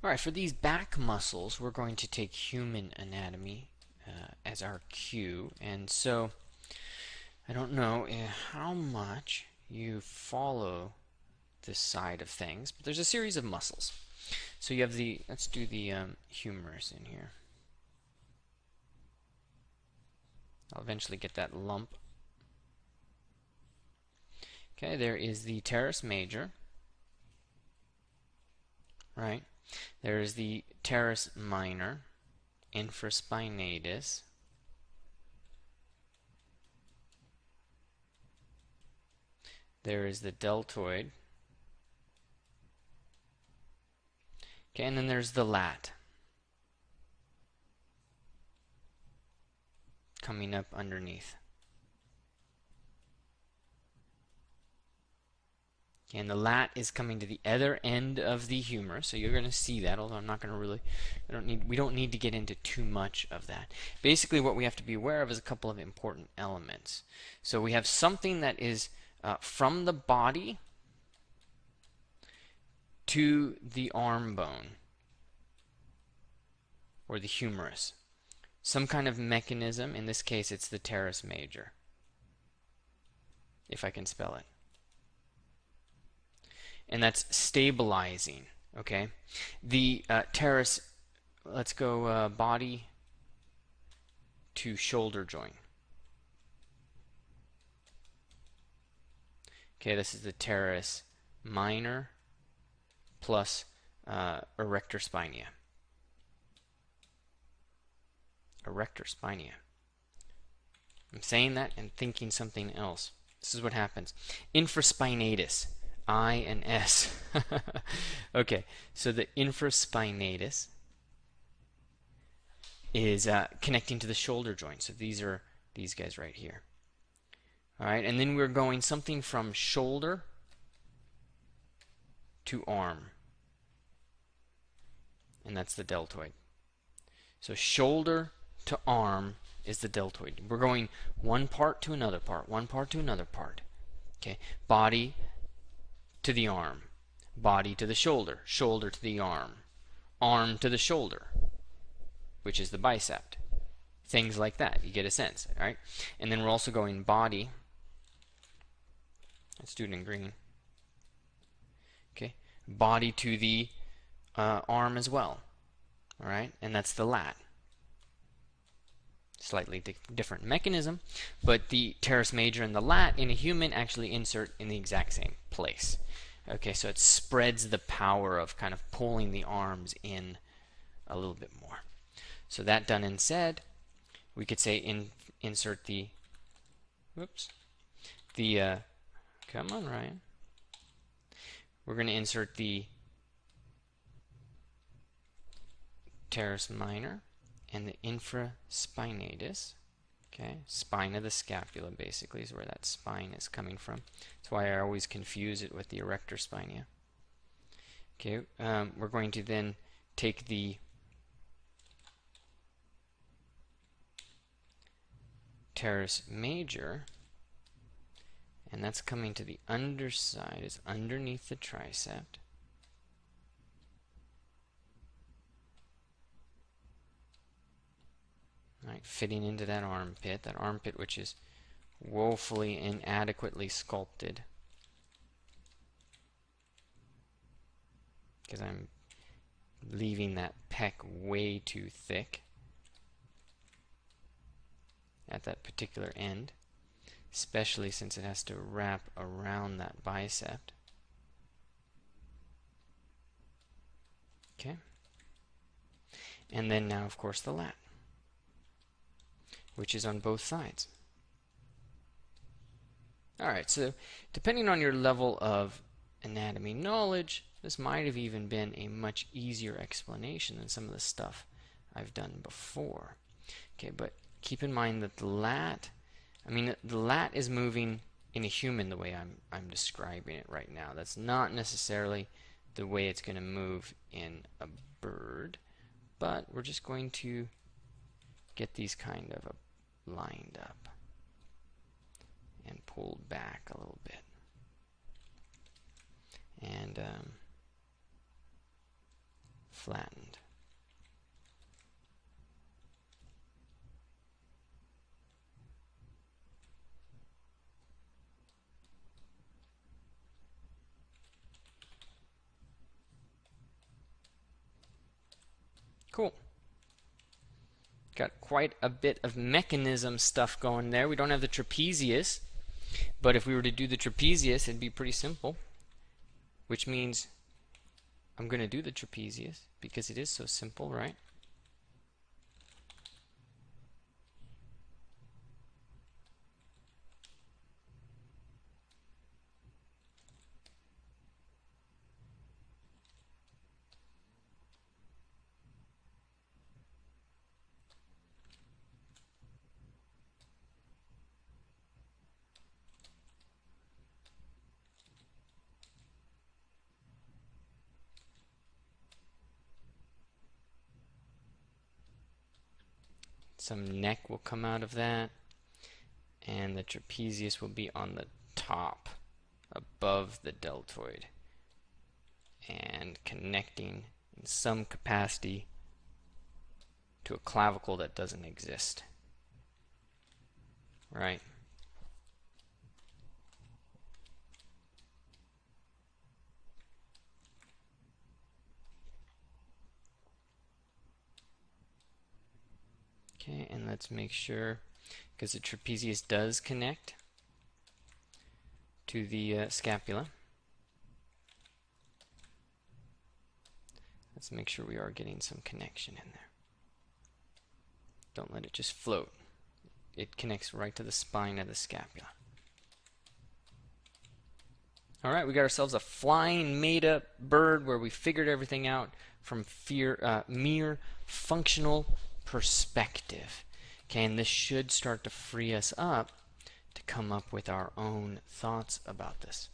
Alright, for these back muscles, we're going to take human anatomy as our cue. And so, I don't know how much you follow this side of things, but there's a series of muscles. So you have let's do the humerus in here. I'll eventually get that lump. Okay, there is the teres major, right? There is the teres minor, infraspinatus. There is the deltoid. Okay, and then there's the lat coming up underneath. Okay, and the lat is coming to the other end of the humerus, so you're going to see that, although I'm not going to really, we don't need to get into too much of that. Basically, what we have to be aware of is a couple of important elements. So we have something that is from the body to the arm bone, or the humerus. Some kind of mechanism, in this case it's the teres major, if I can spell it. And that's stabilizing, okay? The teres, let's go body to shoulder joint. Okay, this is the teres minor plus erector spinea. Erector spinea. I'm saying that and thinking something else. This is what happens. Infraspinatus. I and S. Okay, so the infraspinatus is connecting to the shoulder joint. So these are these guys right here. All right, and then we're going something from shoulder to arm. And that's the deltoid. So shoulder to arm is the deltoid. We're going one part to another part, one part to another part. Okay, body to the arm, body to the shoulder, shoulder to the arm to the shoulder, which is the bicep. Things like that. You get a sense, all right? And then we're also going body. Let's do it in green. Okay, body to the arm as well. All right, and that's the lat. Slightly different mechanism, but the teres major and the lat in a human actually insert in the exact same place. Okay, so it spreads the power of kind of pulling the arms in a little bit more. So that done and said, we could say insert the, come on, Ryan. We're going to insert the teres minor and the infraspinatus. Okay, spine of the scapula basically is where that spine is coming from. That's why I always confuse it with the erector spinea. Okay, we're going to then take the teres major, and that's coming to the underside, is underneath the tricep. Right, fitting into that armpit which is woefully inadequately sculpted because I'm leaving that pec way too thick at that particular end, especially since it has to wrap around that bicep. Okay, and then now of course the lat, which is on both sides. Alright, so depending on your level of anatomy knowledge, this might have even been a much easier explanation than some of the stuff I've done before. Okay, but keep in mind that the lat, the lat is moving in a human the way I'm describing it right now. That's not necessarily the way it's going to move in a bird, but we're just going to get these kind of lined up and pulled back a little bit. And flattened. Cool. Got quite a bit of mechanism stuff going there. We don't have the trapezius, but if we were to do the trapezius, it'd be pretty simple, which means I'm going to do the trapezius because it is so simple, right? Some neck will come out of that, and the trapezius will be on the top above the deltoid and connecting in some capacity to a clavicle that doesn't exist. Right? Okay, and let's make sure, because the trapezius does connect to the scapula. Let's make sure we are getting some connection in there. Don't let it just float. It connects right to the spine of the scapula. Alright, we got ourselves a flying made-up bird where we figured everything out from mere functional perspective. Okay, and this should start to free us up to come up with our own thoughts about this.